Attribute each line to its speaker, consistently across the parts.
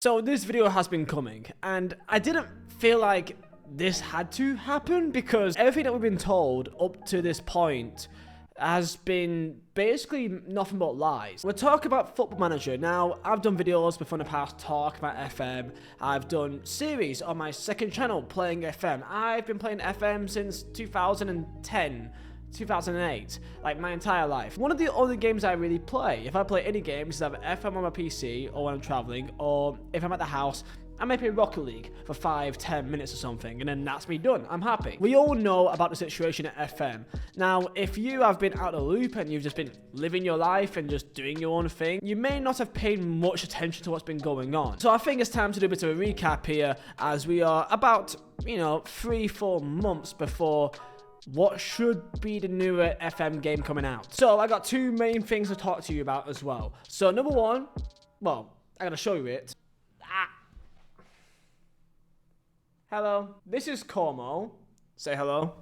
Speaker 1: So this video has been coming, and I didn't feel like this had to happen because everything that we've been told up to this point has been basically nothing but lies. We're talking about Football Manager. Now, I've done videos before in the past talking about FM. I've done series on my second channel playing FM. I've been playing FM since 2010. 2008, like my entire life. One of the only games I really play, if I play any games, is either FM on my PC or when I'm traveling, or if I'm at the house, I may play Rocket League for 5-10 minutes or something, and then that's me done. I'm happy. We all know about the situation at FM. Now, if you have been out of the loop and you've just been living your life and just doing your own thing, you may not have paid much attention to what's been going on. So I think it's time to do a bit of a recap here, as we are about, 3-4 months before what should be the newer FM game coming out. So I got two main things to talk to you about as well. So number one, well, I gotta show you it. Hello, this is Como. Say hello.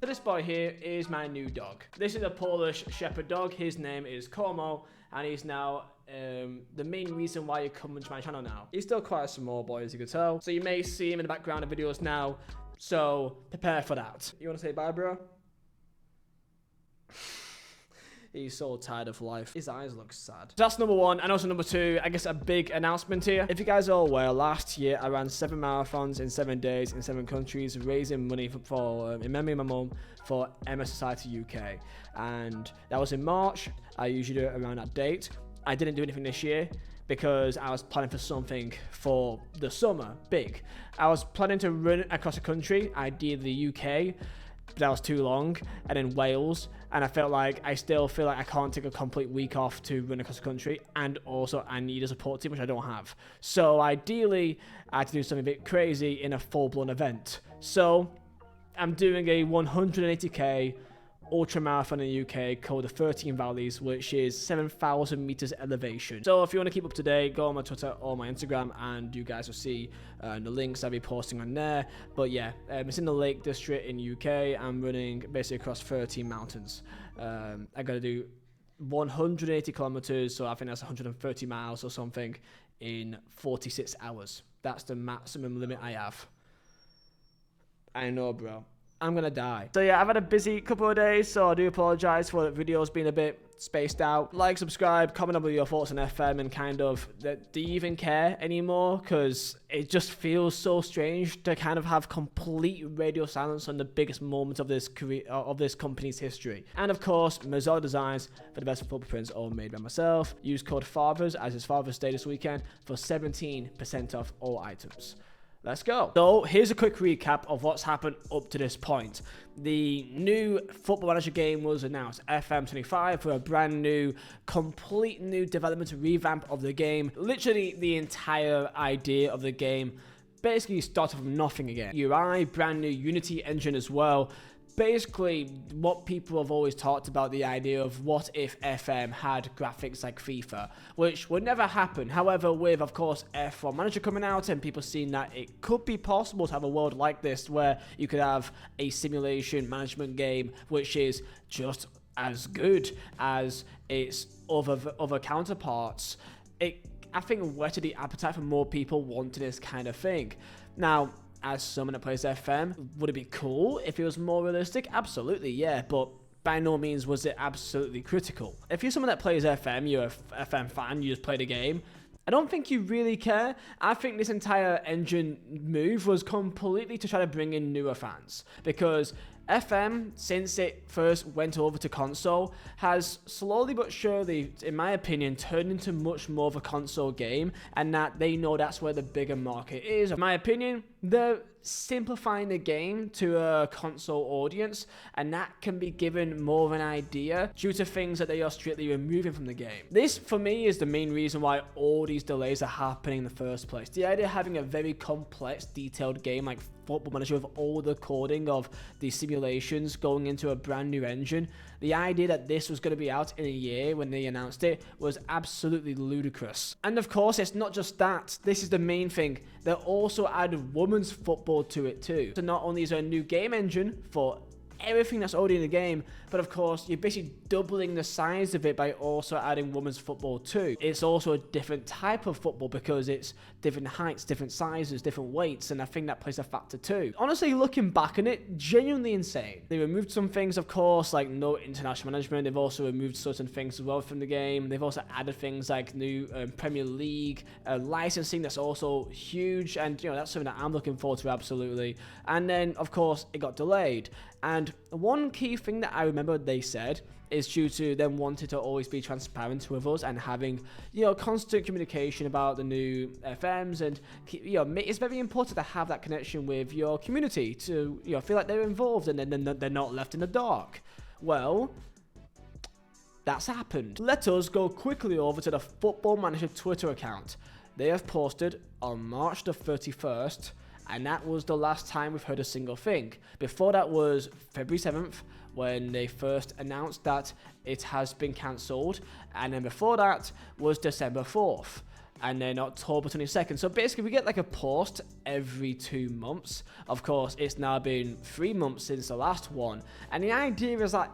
Speaker 1: So this boy here is my new dog. This is a Polish Shepherd dog. His name is Como, and he's now the main reason why you're coming to my channel now. He's still quite a small boy, as you can tell. So you may see him in the background of videos now. So prepare for that. You want to say bye, bro? He's so tired of life. His eyes look sad. So that's number one. And also number two, I guess a big announcement here. If you guys are aware, last year I ran 7 marathons in 7 days in 7 countries, raising money for in memory of my mum, for MS Society UK. And that was in March. I usually do it around that date. I didn't do anything this year because I was planning for something for the summer, big. I was planning to run across the country, ideally the UK, but that was too long, and then Wales, and I still feel like I can't take a complete week off to run across the country, and also I need a support team, which I don't have. So ideally, I had to do something a bit crazy in a full-blown event. So I'm doing a 180k ultra marathon in the UK called the 13 Valleys, which is 7,000 meters elevation. So if you want to keep up to date, go on my Twitter or my Instagram, and you guys will see the links I'll be posting on there. But yeah, it's in the Lake District in UK. I'm running basically across 13 mountains. I got to do 180 kilometers, so I think that's 130 miles or something in 46 hours. That's the maximum limit I have. I know, bro. I'm gonna die. So yeah, I've had a busy couple of days, so I do apologize for the videos being a bit spaced out. Like, subscribe, comment down with your thoughts on FM, and kind of, do you even care anymore? Because it just feels so strange to kind of have complete radio silence on the biggest moments of this career, of this company's history. And of course, Vizeh designs for the best football prints, all made by myself. Use code FATHERS as it's Father's Day this weekend for 17% off all items. Let's go. So here's a quick recap of what's happened up to this point. The new Football Manager game was announced, FM25, for a brand new, complete new development revamp of the game. Literally the entire idea of the game basically started from nothing again. UI, brand new Unity engine as well. Basically, what people have always talked about, the idea of what if FM had graphics like FIFA, which would never happen. However, with, of course, F1 Manager coming out and people seeing that it could be possible to have a world like this where you could have a simulation management game which is just as good as its other counterparts, I think whetted the appetite for more people wanting this kind of thing. Now, as someone that plays FM, would it be cool if it was more realistic? Absolutely, yeah, but by no means was it absolutely critical. If you're someone that plays FM, you're a FM fan, you just play the game, I don't think you really care. I think this entire engine move was completely to try to bring in newer fans, because FM, since it first went over to console, has slowly but surely, in my opinion, turned into much more of a console game, and that they know that's where the bigger market is. In my opinion, they're simplifying the game to a console audience, and that can be given more of an idea due to things that they are strictly removing from the game. This, for me, is the main reason why all these delays are happening in the first place. The idea of having a very complex, detailed game like Football Manager with all the coding of the simulations going into a brand new engine, the idea that this was going to be out in a year when they announced it was absolutely ludicrous. And of course, it's not just that. This is the main thing. They also added women's football to it too. So not only is there a new game engine for everything that's already in the game, but of course you're basically doubling the size of it by also adding women's football too. It's also a different type of football because it's different heights, different sizes, different weights, and I think that plays a factor too. Honestly, looking back on it, genuinely insane. They removed some things, of course, like no international management. They've also removed certain things as well from the game. They've also added things like new Premier League licensing. That's also huge, and that's something that I'm looking forward to absolutely. And then of course it got delayed, and one key thing that I remember they said is due to them wanting to always be transparent with us and having constant communication about the new FMs, and it's very important to have that connection with your community to feel like they're involved and then they're not left in the dark. Well, that's happened. Let us go quickly over to the Football Manager Twitter account. They have posted on March the 31st, and that was the last time we've heard a single thing. Before that was February 7th, when they first announced that it has been cancelled, and then before that was December 4th, and then October 22nd. So basically we get like a post every 2 months. Of course, it's now been 3 months since the last one, and the idea is that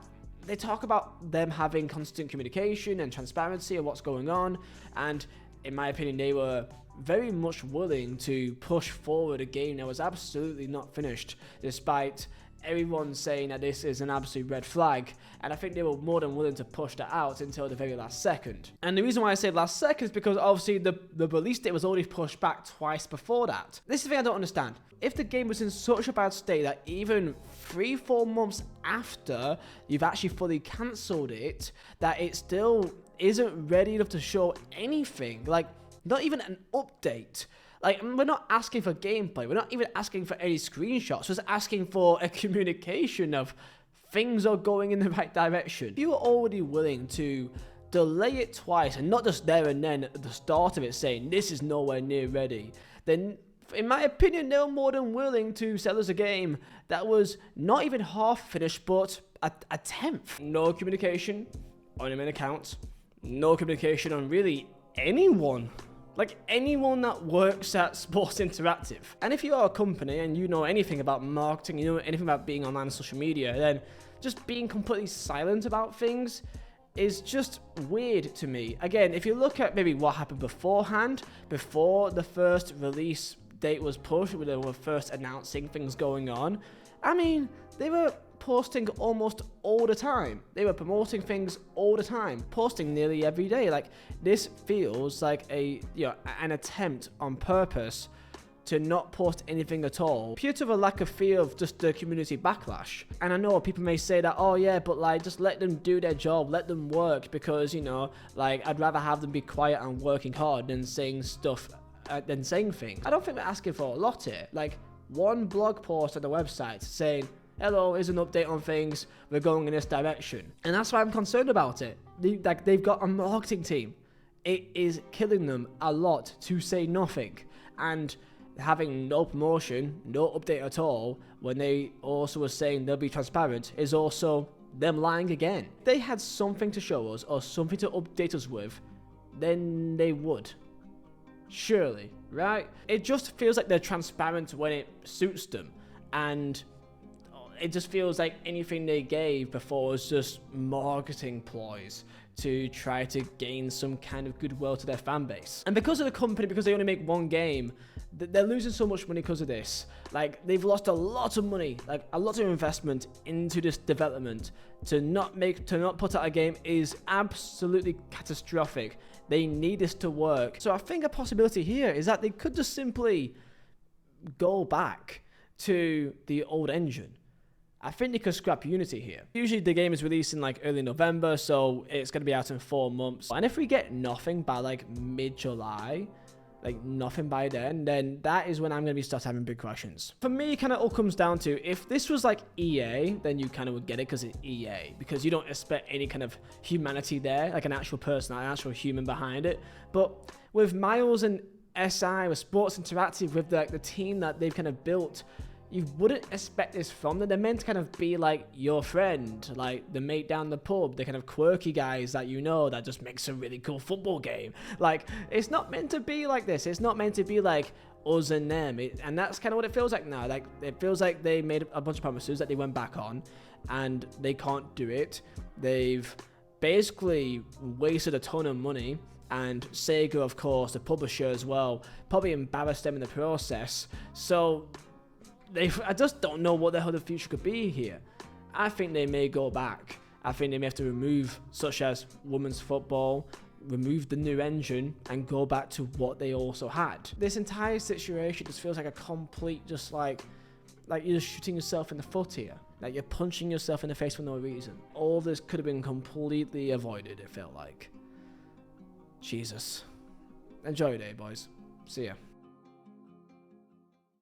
Speaker 1: they talk about them having constant communication and transparency of what's going on, and in my opinion, they were very much willing to push forward a game that was absolutely not finished, despite everyone saying that this is an absolute red flag, and I think they were more than willing to push that out until the very last second. And the reason why I say last second is because obviously the release date was already pushed back twice before that. This is the thing I don't understand. If the game was in such a bad state that even 3-4 months after you've actually fully cancelled it, that it still isn't ready enough to show anything, like not even an update. Like, we're not asking for gameplay. We're not even asking for any screenshots. We're just asking for a communication of things are going in the right direction. If you were already willing to delay it twice, and not just there and then at the start of it saying this is nowhere near ready, then in my opinion, they were more than willing to sell us a game that was not even half finished, but a tenth. No communication on your main account. No communication on really anyone. Like anyone that works at Sports Interactive. And if you are a company and you know anything about marketing, you know anything about being online on social media, then just being completely silent about things is just weird to me. Again, if you look at maybe what happened beforehand, before the first release date was pushed, when they were first announcing things going on, I mean, they were posting almost all the time. They were promoting things all the time, posting nearly every day. Like, this feels like an attempt on purpose to not post anything at all, pure to the lack of fear of just the community backlash. And I know people may say that, oh yeah, but like, just let them do their job, let them work, because like, I'd rather have them be quiet and working hard than saying stuff, than saying things. I don't think they're asking for a lot here. Like, one blog post on the website saying, hello, here's an update on things, we're going in this direction. And that's why I'm concerned about it. They've got a marketing team. It is killing them a lot to say nothing. And having no promotion, no update at all, when they also were saying they'll be transparent, is also them lying again. If they had something to show us or something to update us with, then they would. Surely, right? It just feels like they're transparent when it suits them. And it just feels like anything they gave before was just marketing ploys to try to gain some kind of goodwill to their fan base. And because of the company, because they only make one game, they're losing so much money because of this. Like, they've lost a lot of money, like a lot of investment into this development. To not put out a game is absolutely catastrophic. They need this to work. So I think a possibility here is that they could just simply go back to the old engine. I think they could scrap Unity here. Usually the game is released in like early November, so it's going to be out in 4 months. And if we get nothing by like mid-July, like nothing by then that is when I'm going to start having big questions. For me, it kind of all comes down to, if this was like EA, then you kind of would get it because it's EA. Because you don't expect any kind of humanity there, like an actual person, an actual human behind it. But with Miles and SI, with Sports Interactive, with the team that they've kind of built, you wouldn't expect this from them. They're meant to kind of be like your friend, like the mate down the pub, the kind of quirky guys that that just makes a really cool football game. Like, it's not meant to be like this. It's not meant to be like, us and them. And that's kind of what it feels like now. Like, it feels like they made a bunch of promises that they went back on, and they can't do it. They've basically wasted a ton of money, and Sega, of course, the publisher as well, probably embarrassed them in the process. So I just don't know what the hell the future could be here. I think they may go back. I think they may have to remove, such as women's football, remove the new engine, and go back to what they also had. This entire situation just feels like a complete, just like you're just shooting yourself in the foot here. Like, you're punching yourself in the face for no reason. All of this could have been completely avoided, it felt like. Jesus. Enjoy your day, boys. See ya.